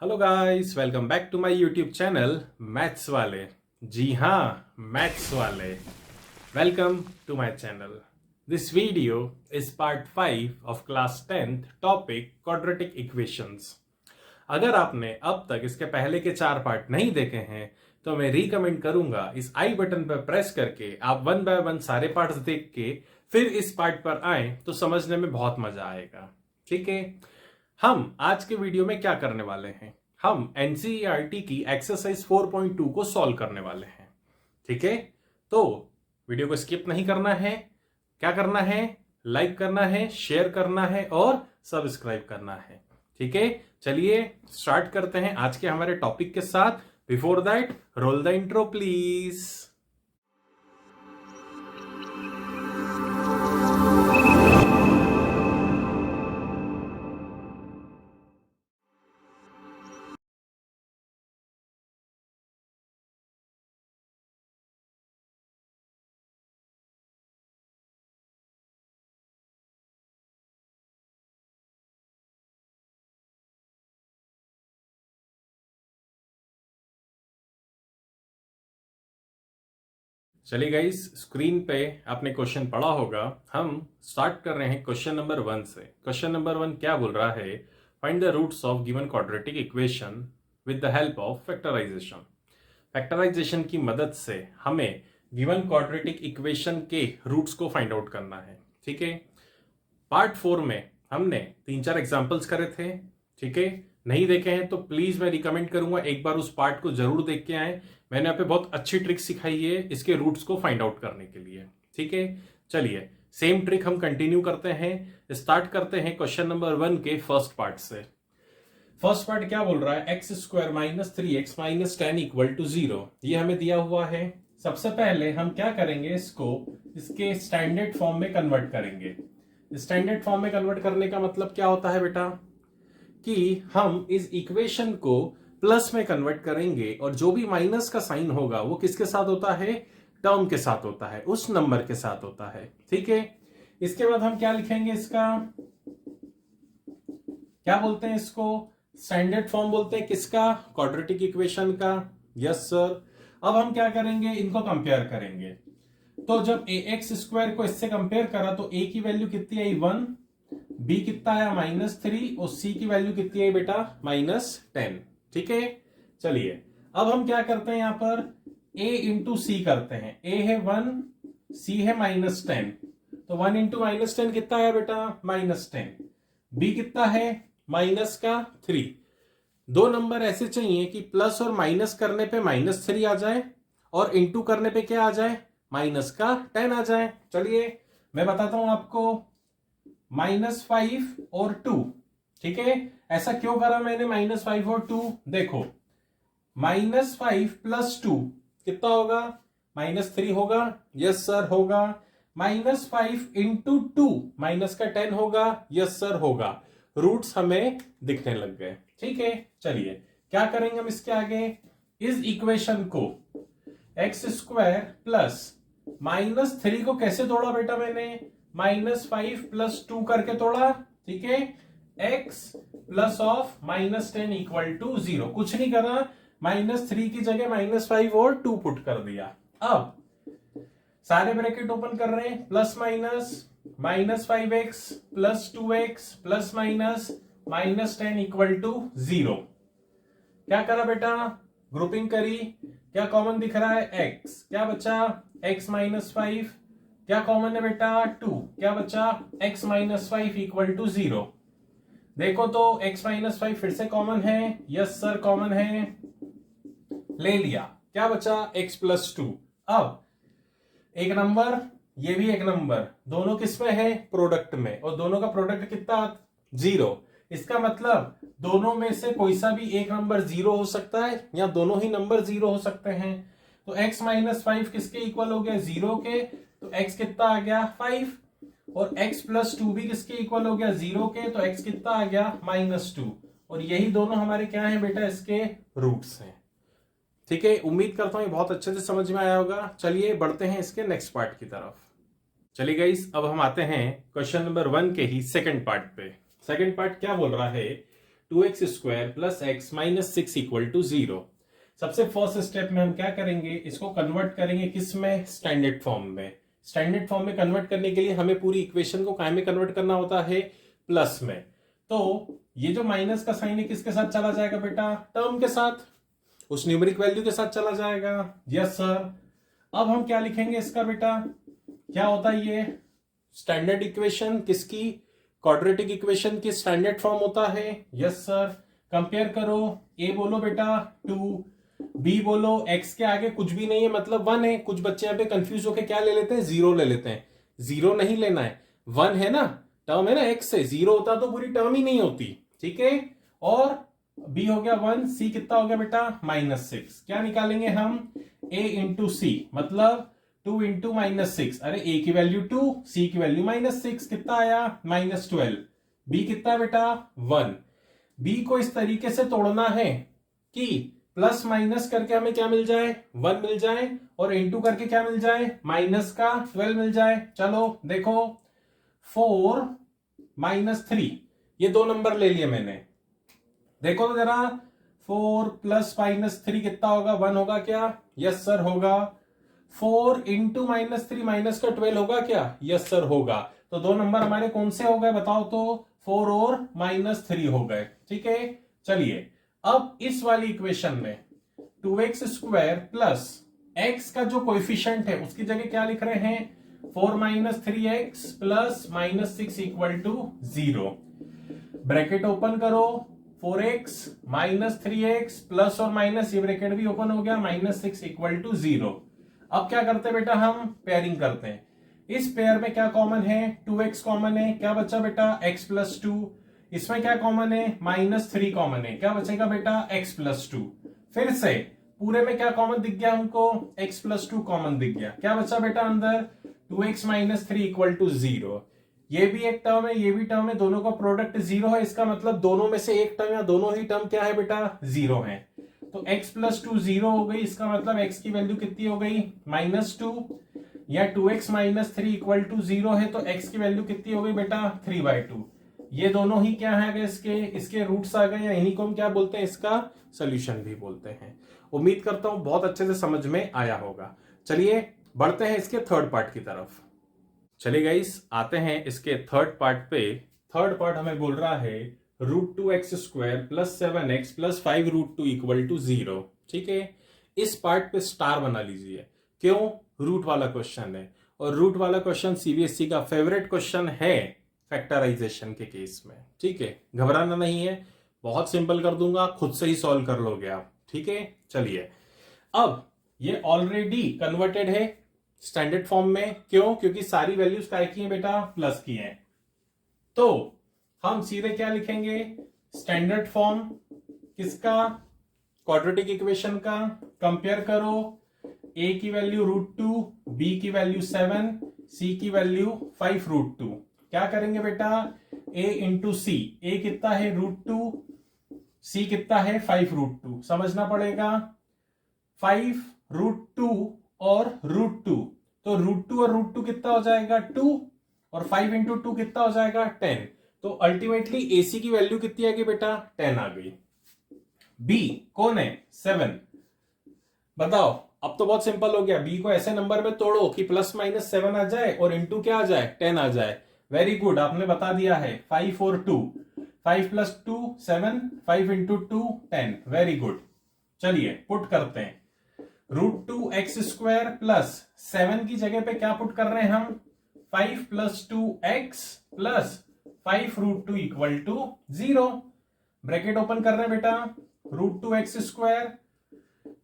Hello guys, welcome back to my YouTube channel maths वाले। जी हाँ, मैथ्स वाले। Welcome to my channel. This video is part 5 of class 10th topic quadratic equations. अगर आपने अब तक इसके पहले के 4 पार्ट नहीं देखे हैं तो मैं रिकमेंड करूंगा इस आई बटन पर प्रेस करके आप 1 बाय 1 सारे पार्ट्स देख के फिर इस पार्ट पर आए तो समझने में बहुत मजा आएगा। ठीक है, हम आज के वीडियो में क्या करने वाले हैं, हम एनसीईआरटी की एक्सरसाइज 4.2 को सॉल्व करने वाले हैं। ठीक है, तो वीडियो को स्किप नहीं करना है। क्या करना है? लाइक करना है, शेयर करना है और सब्सक्राइब करना है। ठीक है, चलिए स्टार्ट करते हैं आज के हमारे टॉपिक के साथ। Before that, roll the intro please. चलिए गाइस, स्क्रीन पे आपने क्वेश्चन पढ़ा होगा। हम स्टार्ट कर रहे हैं क्वेश्चन नंबर 1 से। क्वेश्चन नंबर 1 क्या बोल रहा है? Find the roots of given quadratic equation with the help of factorisation. Factorisation की मदद से हमें गिवन क्वाड्रेटिक इक्वेशन के रूट्स को फाइंड आउट करना है। ठीक है, पार्ट 4 में हमने 3-4 एग्जांपल्स करे थे। ठीक है, नहीं देखे हैं तो प्लीज मैं रिकमेंड करूंगा एक बार उस पार्ट को जरूर देख के आए। मैंने यहाँ पे बहुत अच्छी ट्रिक सिखाई है इसके रूट्स को फाइंड आउट करने के लिए। ठीक है, चलिए सेम ट्रिक हम कंटिन्यू करते हैं। स्टार्ट करते हैं क्वेश्चन नंबर 1 के फर्स्ट पार्ट से। फर्स्ट पार्ट क्या बोल रहा है? X square minus 3x minus 10 equal to 0। ये हमें दिया हुआ है। सबसे पहले हम क्या करेंगे, इसको इसके स्टैंडर्ड फॉर्म में कन्वर्ट करेंगे। स्टैंडर्ड फॉर्म में कन्वर्ट करने का मतलब क्या होता है बेटा, कि हम इस इक्वेशन को प्लस में कन्वर्ट करेंगे और जो भी माइनस का साइन होगा वो किसके साथ होता है? टर्म के साथ होता है, उस नंबर के साथ होता है। ठीक है, इसके बाद हम क्या लिखेंगे, इसका क्या बोलते हैं, इसको स्टैंडर्ड फॉर्म बोलते हैं। किसका? क्वाड्रेटिक इक्वेशन का। Yes sir. अब हम क्या करेंगे, इनको कंपेयर करेंगे। तो जब ए एक्स स्क्वायर को इससे कंपेयर करा तो ए की वैल्यू कितनी आई? 1। बी कितना आया? -3। और सी की वैल्यू कितनी आई बेटा? -10। ठीक है, चलिए अब हम क्या करते हैं, यहां पर a इंटू सी करते हैं। a है 1, c है -10, तो 1 इंटू -10 कितना आया बेटा? -10। b कितना है? -3। दो नंबर ऐसे चाहिए कि प्लस और माइनस करने पे -3 आ जाए और इंटू करने पे क्या आ जाए? -10 आ जाए। चलिए मैं बताता हूं आपको। -5 और 2। ठीक है, ऐसा क्यों करा मैंने -5 और 2? देखो, -5 प्लस 2 कितना होगा? -3 होगा। यस सर होगा। -5 इंटू 2 माइनस का 10 होगा। यस सर होगा। रूट्स हमें दिखने लग गए। ठीक है, चलिए क्या करेंगे हम इसके आगे, इस इक्वेशन को एक्स स्क्वायर प्लस -3 को कैसे तोड़ा बेटा मैंने? -5 प्लस 2 करके तोड़ा। ठीक है, x plus of -10 equal to 0। कुछ नहीं करा, -3 की जगह -5 और 2 पुट कर दिया। अब सारे ब्रैकेट ओपन कर रहे हैं, plus minus -5x plus 2x plus minus -10 equal to 0। क्या करा बेटा? ग्रुपिंग करी। क्या कॉमन दिख रहा है? x। क्या बचा? x -5। क्या कॉमन है बेटा? 2। क्या बचा? x -5 equal to 0। देखो तो x -5 फिर से कॉमन है। यस सर कॉमन है, ले लिया। क्या बचा? x plus 2। अब एक नंबर, ये भी एक नंबर, दोनों किस में है? प्रोडक्ट में। और दोनों का प्रोडक्ट कितना? 0। इसका मतलब दोनों में से कोई सा भी एक नंबर 0 हो सकता है या दोनों ही नंबर 0 हो सकते हैं। तो x -5 किसके इक्वल हो गया? 0 के। तो x कितना आ गया? 5। और x प्लस 2 भी किसके इक्वल हो गया? 0 के। तो x कितना आ गया? -2। और यही दोनों हमारे क्या है बेटा? इसके रूट्स हैं। ठीक है, उम्मीद करता हूं ये बहुत अच्छे से समझ में आया होगा। चलिए बढ़ते हैं इसके नेक्स्ट पार्ट की तरफ। चलिए गाइस, अब हम आते हैं क्वेश्चन नंबर 1 के ही सेकंड पार्ट पे। सेकंड पार्ट क्या बोल रहा है? 2x² plus x minus 6 equal to 0। सबसे फर्स्ट स्टेप में हम क्या करेंगे, इसको कन्वर्ट करेंगे किस में, स्टैंडर्ड फॉर्म में। स्टैंडर्ड फॉर्म में कन्वर्ट करने के लिए हमें पूरी इक्वेशन को काय में कन्वर्ट करना होता है, प्लस में। तो ये जो माइनस का साइन है किसके साथ चला जाएगा बेटा, टर्म के साथ, उस न्यूमेरिक वैल्यू के साथ चला जाएगा। Yes sir. अब हम क्या लिखेंगे इसका बेटा, क्या होता है ये स्टैंडर्ड इक्वेशन किसकी, क्वाड्रेटिक इक्वेशन की स्टैंडर्ड फॉर्म होता है। Yes sir. कंपेयर करो, ए बोलो बेटा 2, बी बोलो x के आगे कुछ भी नहीं है मतलब 1 है। कुछ बच्चे यहाँ पे कंफ्यूज होकर क्या ले लेते हैं, 0 ले लेते हैं। 0 नहीं लेना है, 1 है ना, टर्म है ना x से, 0 होता तो पूरी टर्म ही नहीं होती। ठीक है। और b हो गया 1, c कितना हो गया बेटा -6। क्या निकालेंगे हम, a इंटू सी, मतलब 2 इंटू -6। अरे a की वैल्यू 2, c की वैल्यू -6, कितना आया -12। b कितना बेटा 1। b को इस तरीके से तोड़ना है कि प्लस माइनस करके हमें क्या मिल जाए, 1 मिल जाए, और इंटू करके क्या मिल जाए, माइनस का 12 मिल जाए। चलो देखो 4 -3, ये दो नंबर ले लिए मैंने। देखो तो जरा 4 प्लस -3 कितना होगा, 1 होगा क्या, यस सर होगा। 4 इंटू -3 माइनस का 12 होगा क्या, यस सर होगा। तो दो नंबर हमारे कौन से हो गए बताओ तो, 4 और -3 हो गए। ठीक है। चलिए अब इस वाली इक्वेशन में 2x² प्लस x का जो कोएफिशिएंट है उसकी जगह क्या लिख रहे हैं, 4 - 3x plus -6 equal to 0। Bracket open करो, 4x - 3x प्लस और माइनस, ये ब्रैकेट भी ओपन हो गया, -6 इक्वल टू 0। अब क्या करते बेटा, हम पेयरिंग करते हैं। इस पेयर में क्या कॉमन है, 2x कॉमन है, क्या बचा बेटा x + 2। इसमें क्या कॉमन है, -3 कॉमन है, क्या बचेगा बेटा x + 2। फिर से पूरे में क्या कॉमन दिख गया हमको, x + 2 कॉमन दिख गया, क्या बचा बेटा अंदर 2x - 3 इक्वल टू 0। ये भी एक टर्म है, ये भी टर्म है, दोनों का प्रोडक्ट 0 है, इसका मतलब दोनों में से एक टर्म या दोनों ही टर्म क्या है बेटा 0 है। तो x + 2 0 हो गई, इसका मतलब x की वैल्यू कितनी हो गई -2, या 2x - 3 इक्वल टू 0 है तो x की वैल्यू कितनी हो गई बेटा 3/2। ये दोनों ही क्या है, इसके रूट्स आ गए, या इन्हीं को हम क्या बोलते हैं, इसका सोल्यूशन भी बोलते हैं। उम्मीद करता हूं बहुत अच्छे से समझ में आया होगा। चलिए बढ़ते हैं इसके थर्ड पार्ट की तरफ। चलिए गाइस आते हैं इसके थर्ड पार्ट पे। थर्ड पार्ट हमें बोल रहा है √2x² plus 7x plus 5√2 equal to 0। ठीक है। इस पार्ट पे स्टार बना लीजिए, क्यों, रूट वाला क्वेश्चन है, और रूट वाला क्वेश्चन सीबीएसई का फेवरेट क्वेश्चन है फैक्टराइजेशन के केस में। ठीक है, घबराना नहीं है, बहुत सिंपल कर दूंगा, खुद से ही सॉल्व कर लोगे आप। ठीक है। चलिए अब ये ऑलरेडी कन्वर्टेड है स्टैंडर्ड फॉर्म में, क्यों, क्योंकि सारी वैल्यूज काय की हैं बेटा, प्लस की हैं। तो हम सीधे क्या लिखेंगे, स्टैंडर्ड फॉर्म किसका, क्वाड्रेटिक इक्वेशन का। कंपेयर करो, a की वैल्यू √2, b की वैल्यू 7, c की वैल्यू 5√2। क्या करेंगे बेटा, a इंटू सी, a कितना है √2, c कितना है 5√2, समझना पड़ेगा। 5√2 और √2, तो √2 और √2 कितना हो जाएगा 2, और 5 इंटू 2 कितना हो जाएगा 10। तो अल्टीमेटली AC की वैल्यू कितनी आ गई बेटा 10 आ गई। B कौन है 7। बताओ, अब तो बहुत सिंपल हो गया, B को ऐसे नंबर में तोड़ो कि ±7 आ जाए और इंटू क्या आ जाए 10 आ जाए। वेरी गुड, आपने बता दिया है। 5 और 2, 5 + 2 7, 5 इंटू 2 10। Very good. चलिए पुट करते हैं, √2x² प्लस 7 की जगह पे क्या पुट कर रहे हैं हम, 5 + 2x plus 5√2 equal to 0। Bracket open कर रहे हैं बेटा, √2x²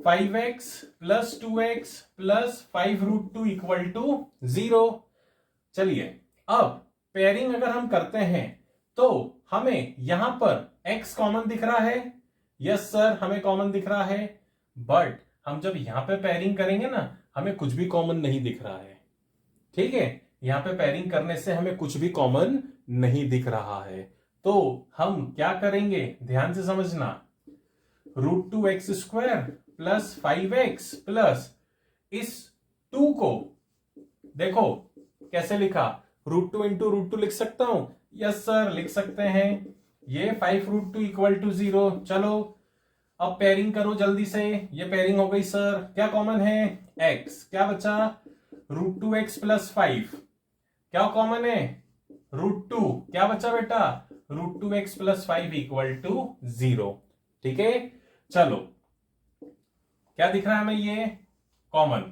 5x plus 2x plus 5√2 equal to 0। चलिए अब पेयरिंग अगर हम करते हैं तो हमें यहां पर x कॉमन दिख रहा है, यस सर हमें कॉमन दिख रहा है, बट हम जब यहां पे पेयरिंग करेंगे ना हमें कुछ भी कॉमन नहीं दिख रहा है। ठीक है, यहां पे पेयरिंग करने से हमें कुछ भी कॉमन नहीं दिख रहा है। तो हम क्या करेंगे, ध्यान से समझना, √2x² प्लस 5x प्लस इस 2 को देखो कैसे लिखा, √2 इंटू √2 लिख सकता हूं, यस सर लिख सकते हैं। ये 5√2 इक्वल टू 0। चलो अब पेयरिंग करो जल्दी से। ये पेयरिंग हो गई सर। क्या कॉमन है? x। क्या बचा? √2x plus 5। क्या कॉमन है? √2। क्या बचा बेटा? √2x plus 5 equal to 0। ठीक है, चलो क्या दिख रहा है हमें? ये कॉमन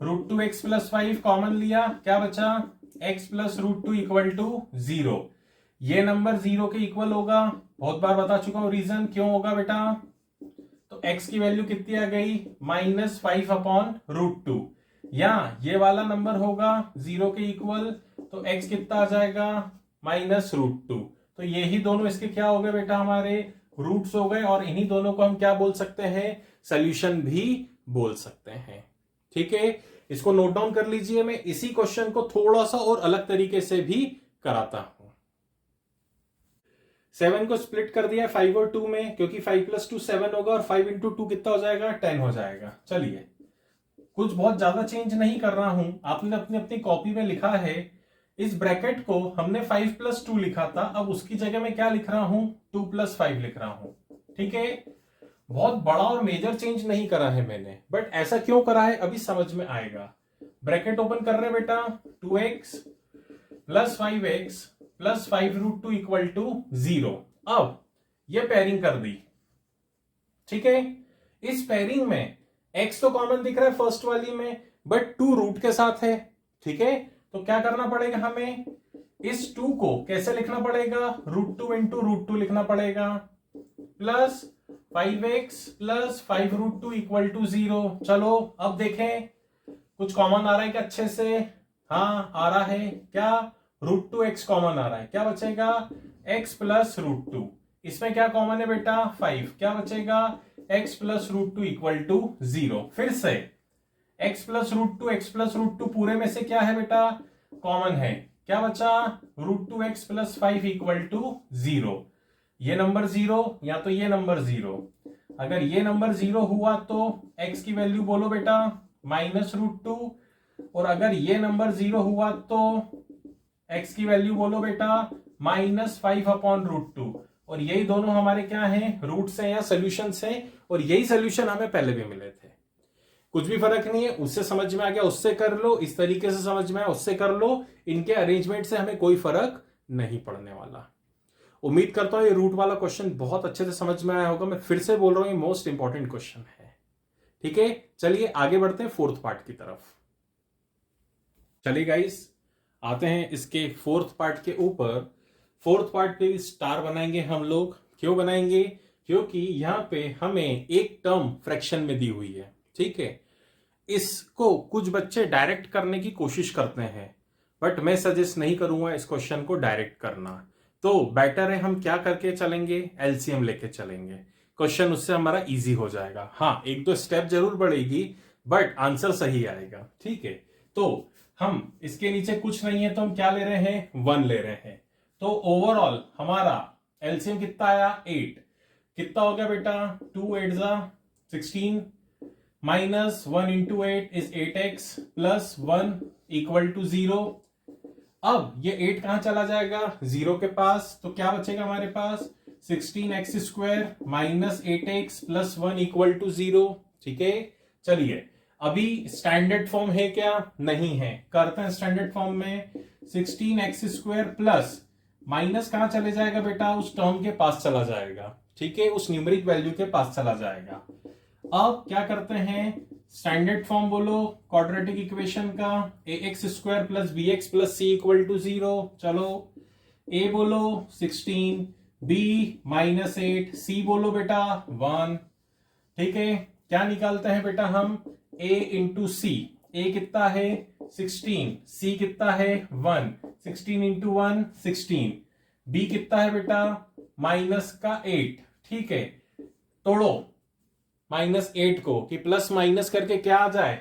√2x प्लस 5 कॉमन लिया, क्या बचा? x plus √2 equal to 0। ये नंबर 0 के इक्वल होगा। बहुत बार बता चुका हूं रीजन क्यों होगा बेटा। तो x की वैल्यू कितनी आ गई? -5/√2। या ये वाला नंबर होगा 0 के इक्वल, तो x कितना आ जाएगा? -√2। तो यही दोनों इसके क्या हो गए बेटा? हमारे रूट्स हो गए। और इन्हीं दोनों को हम क्या बोल सकते हैं? सोल्यूशन भी बोल सकते हैं। ठीक है, इसको नोट डाउन कर लीजिए। मैं इसी क्वेश्चन को थोड़ा सा और अलग तरीके से भी कराता हूं। 7 को स्प्लिट कर दिया 5 और 2 में, क्योंकि 5 + 2 7 होगा और 5 × 2 कितना हो जाएगा? 10 हो जाएगा। चलिए, कुछ बहुत ज्यादा चेंज नहीं कर रहा हूं, आपने अपनी अपनी कॉपी में लिखा है। इस ब्रैकेट को हमने 5 + 2 लिखा था, अब उसकी जगह में क्या लिख रहा हूं? 2 + 5 लिख रहा हूं। ठीक है, बहुत बड़ा और मेजर चेंज नहीं करा है मैंने, बट ऐसा क्यों करा है अभी समझ में आएगा। ब्रैकेट ओपन कर रहे बेटा, 2x plus 5x plus 5√2 equal to 0। अब ये पेयरिंग कर दी। ठीक है, इस पेयरिंग में x तो कॉमन दिख रहा है फर्स्ट वाली में, बट 2 रूट के साथ है। ठीक है, तो क्या करना पड़ेगा हमें? इस 2 को कैसे लिखना पड़ेगा? √2 × √2 लिखना पड़ेगा, plus 5x plus 5√2 equal to 0। चलो अब देखें कुछ कॉमन आ रहा है क्या अच्छे से? हाँ आ रहा है। क्या? √2x कॉमन आ रहा है। क्या बचेगा? x plus √2। इसमें क्या कॉमन है बेटा? 5। क्या बचेगा? x plus √2 equal to 0। फिर से x प्लस √2 पूरे में से क्या है बेटा? कॉमन है। क्या बचा? √2x plus 5 equal to 0। ये नंबर 0 या तो ये नंबर 0। अगर ये नंबर 0 हुआ तो x की वैल्यू बोलो बेटा -√2, और अगर ये नंबर 0 हुआ तो x की वैल्यू बोलो बेटा -5/√2। और यही दोनों हमारे क्या हैं? रूट्स हैं या सोल्यूशंस हैं। और यही सोल्यूशन हमें पहले भी मिले थे। कुछ भी फर्क नहीं है, उससे समझ में आ गया उससे कर लो, इस तरीके से समझ में आया उससे कर लो। इनके अरेंजमेंट से हमें कोई फर्क नहीं पड़ने वाला। उम्मीद करता हूं ये रूट वाला क्वेश्चन बहुत अच्छे से समझ में आया होगा। मैं फिर से बोल रहा हूं, ये मोस्ट इंपॉर्टेंट क्वेश्चन है। ठीक है, चलिए आगे बढ़ते हैं फोर्थ पार्ट की तरफ। चलिए गाइस, आते हैं इसके फोर्थ पार्ट के ऊपर। फोर्थ पार्ट पे स्टार बनाएंगे हम लोग। क्यों बनाएंगे? क्योंकि यहां पे हमें एक टर्म फ्रैक्शन में दी हुई है। ठीक है, इसको कुछ बच्चे डायरेक्ट करने की कोशिश करते हैं, बट मैं सजेस्ट नहीं करूंगा इस क्वेश्चन को डायरेक्ट करना। तो बेटर है हम क्या करके चलेंगे? एलसीएम लेके चलेंगे। क्वेश्चन उससे हमारा इजी हो जाएगा। हाँ, एक दो स्टेप जरूर बढ़ेगी, बट आंसर सही आएगा। ठीक है, तो हम इसके नीचे कुछ नहीं है तो हम क्या ले रहे हैं? 1 ले रहे हैं। तो ओवरऑल हमारा एलसीएम कितना आया? 8। कितना हो गया बेटा? 2 8 16 minus 1 × 8 is 8x plus 1 equal to 0। अब ये 8 कहां चला जाएगा? 0 के पास। तो क्या बचेगा हमारे पास? 16x² minus 8x plus 1 equal to 0। ठीक है, चलिए अभी स्टैंडर्ड फॉर्म है क्या? नहीं है। करते हैं स्टैंडर्ड फॉर्म में। 16x² प्लस माइनस कहां चले जाएगा बेटा? उस टर्म के पास चला जाएगा। ठीक है, उस न्यूमेरिक वैल्यू के पास चला जाएगा। अब क्या करते हैं? स्टैंडर्ड फॉर्म बोलो क्वाड्रेटिक इक्वेशन का, ax² plus bx plus c equal to 0। चलो a बोलो 16, b -8, c बोलो बेटा 1। ठीक है, क्या निकालते हैं बेटा हम? a × c। a कितना है? 16। c कितना है? 1। 16 × 1 16। b कितना है बेटा? -8। ठीक है, तोड़ो -8 को कि प्लस माइनस करके क्या आ जाए?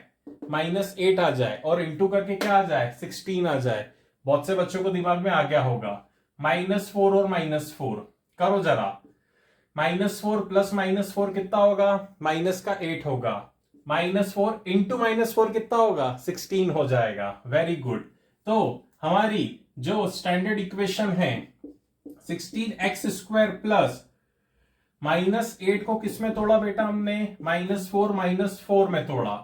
-8 आ जाए, और इंटू करके क्या आ जाए? 16 आ जाए। बहुत से बच्चों को दिमाग में आ गया होगा। -4 और -4 करो जरा। -4 प्लस -4 कितना होगा? -8 होगा। -4 इंटू -4 कितना होगा? 16 हो जाएगा। Very good. तो हमारी जो स्टैंडर्ड इक्वेशन है 16x² प्लस -8 को किस में तोड़ा बेटा हमने, -4 में तोड़ा।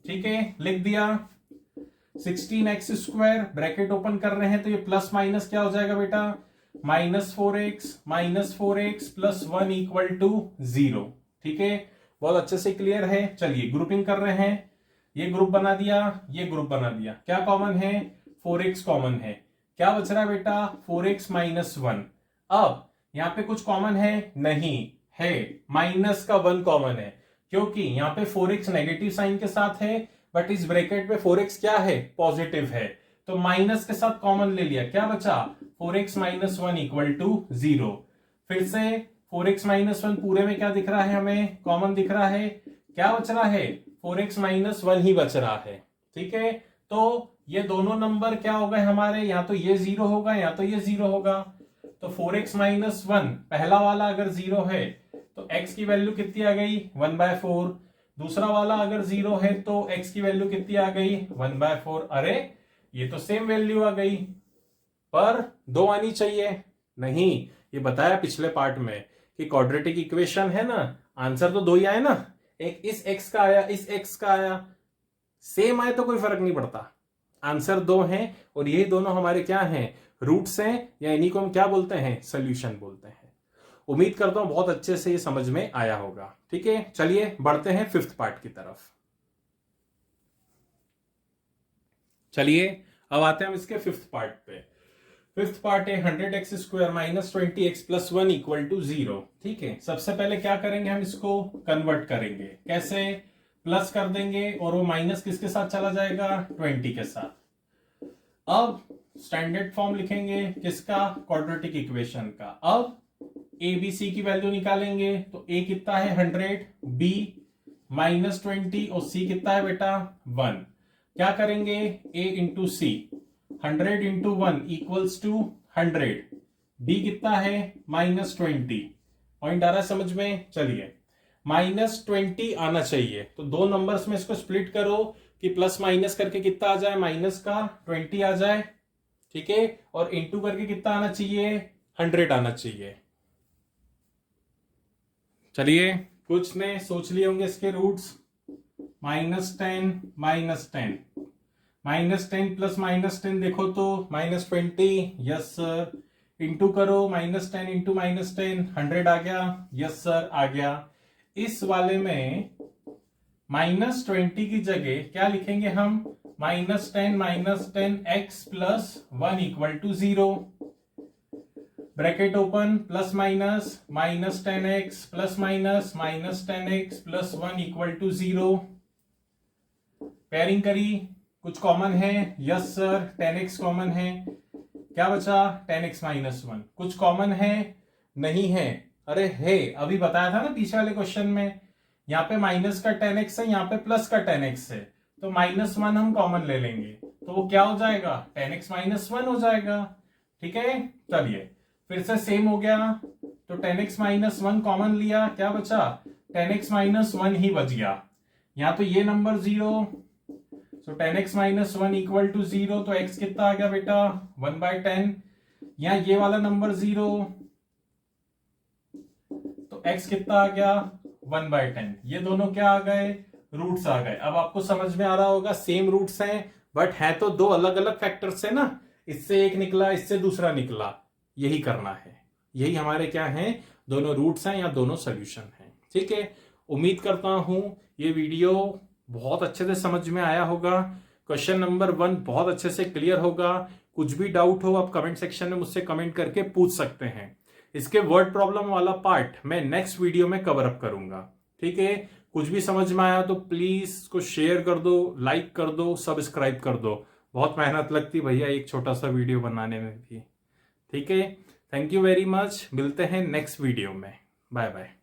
ठीक है, लिख दिया 16x² ब्रैकेट ओपन कर रहे हैं तो ये प्लस माइनस क्या हो जाएगा बेटा, -4x प्लस 1 इक्वल टू 0। ठीक है, बहुत अच्छे से क्लियर है। चलिए ग्रुपिंग कर रहे हैं, ये ग्रुप बना दिया, ये ग्रुप बना दिया। क्या कॉमन है, 4x कॉमन है। क्या बच रहा है बेटा, 4x - 1। अब यहां पे कुछ कॉमन है, नहीं है, माइनस का 1 कॉमन है, क्योंकि यहां पे 4x नेगेटिव साइन के साथ है, बट इस ब्रैकेट में 4x क्या है, पॉजिटिव है, तो माइनस के साथ कॉमन ले लिया। क्या बचा, 4x - 1 इक्वल टू 0। फिर से 4x - 1 पूरे में क्या दिख रहा है, हमें कॉमन दिख रहा है। क्या बच रहा है, 4x - 1 ही बच रहा है। ठीक है, तो ये दोनों नंबर क्या हो गए हमारे, या तो ये 0 होगा या तो ये 0 होगा। तो 4x - 1 पहला वाला अगर 0 है तो x की वैल्यू कितनी आ गई, 1/4। दूसरा वाला अगर 0 है तो x की वैल्यू कितनी आ गई, 1/4। अरे ये तो सेम वैल्यू आ गई, पर 2 आनी चाहिए। नहीं, ये बताया पिछले पार्ट में कि क्वाड्रेटिक इक्वेशन है ना, आंसर तो 2 ही आए ना, एक इस x का आया, इस x का आया, सेम आए तो कोई फर्क नहीं पड़ता, आंसर 2 हैं। और यही दोनों हमारे क्या हैं, रूट्स हैं, या इन्हीं को हम क्या बोलते हैं, सोल्यूशन बोलते हैं। उम्मीद करता हूं बहुत अच्छे से ये समझ में आया होगा। ठीक है, चलिए बढ़ते हैं 5th पार्ट की तरफ। चलिए अब आते हैं हम इसके 5th पार्ट पे। 5th पार्ट है 100x² - 20x plus 1 equal to 0। ठीक है, सबसे पहले क्या करेंगे, हम इसको कन्वर्ट करेंगे। कैसे, प्लस कर देंगे और वो माइनस किसके साथ चला जाएगा, 20 के साथ। अब स्टैंडर्ड फॉर्म लिखेंगे किसका, क्वाड्रेटिक इक्वेशन का। अब ए बी सी की वैल्यू निकालेंगे, तो ए कितना है 100, बी -20 और सी कितना है बेटा 1। क्या करेंगे, A into C, 100 into 1 equals to 100, B कितना है -20। पॉइंट आ रहा है समझ में। चलिए -20 आना चाहिए, तो दो नंबर्स में इसको स्प्लिट करो कि प्लस माइनस करके कितना आ जाए, माइनस का 20 आ जाए। ठीक है, और इंटू करके कितना आना चाहिए, 100 आना चाहिए। चलिए कुछ ने सोच लिए होंगे इसके रूट्स, -10 -10 प्लस -10 देखो तो -20, यस सर। इंटू करो, -10 इंटू -10 100 आ गया, यस सर आ गया। इस वाले में -20 की जगह क्या लिखेंगे हम, -10 x plus 1 equal to 0। Bracket open, plus minus -10x plus minus -10x plus 1 equal to 0। Pairing करी, कुछ कॉमन है, यस सर 10x कॉमन है। क्या बचा, 10x - 1। कुछ कॉमन है, नहीं है, अरे है, अभी बताया था ना पीछे वाले क्वेश्चन में, यहाँ पे माइनस का 10x है, यहाँ पे प्लस का 10x है, तो -1 हम कॉमन ले लेंगे, तो वो क्या हो जाएगा, 10x - 1 हो जाएगा। ठीक है, चलिए फिर से सेम हो गया, तो 10x - 1 कॉमन लिया, क्या बचा, 10x - 1 ही बच गया। यहां तो ये नंबर 0, तो 10x - 1 इक्वल टू 0, तो x कितना आ गया बेटा 1/10। यहां ये वाला नंबर 0, तो x कितना आ गया 1/10। ये दोनों क्या आ गए, रूट्स आ गए। अब आपको समझ में आ रहा होगा, सेम रूट्स हैं बट है तो दो अलग अलग फैक्टर्स है ना, इससे एक निकला, इससे दूसरा निकला, यही करना है। यही हमारे क्या हैं, दोनों रूट्स हैं या दोनों सोल्यूशन हैं। ठीक है, उम्मीद करता हूं ये वीडियो बहुत अच्छे से समझ में आया होगा। क्वेश्चन नंबर 1 बहुत अच्छे से क्लियर होगा। कुछ भी डाउट हो आप कमेंट सेक्शन में मुझसे कमेंट करके पूछ सकते हैं। इसके वर्ड प्रॉब्लम वाला पार्ट मैं नेक्स्ट वीडियो में कवर अप करूंगा। ठीक है, कुछ भी समझ में आया तो प्लीज इसको शेयर कर दो, लाइक कर दो, सब्सक्राइब कर दो। बहुत मेहनत लगती भैया एक छोटा सा वीडियो बनाने में भी। ठीक है, थैंक यू वेरी मच, मिलते हैं नेक्स्ट वीडियो में, बाय बाय।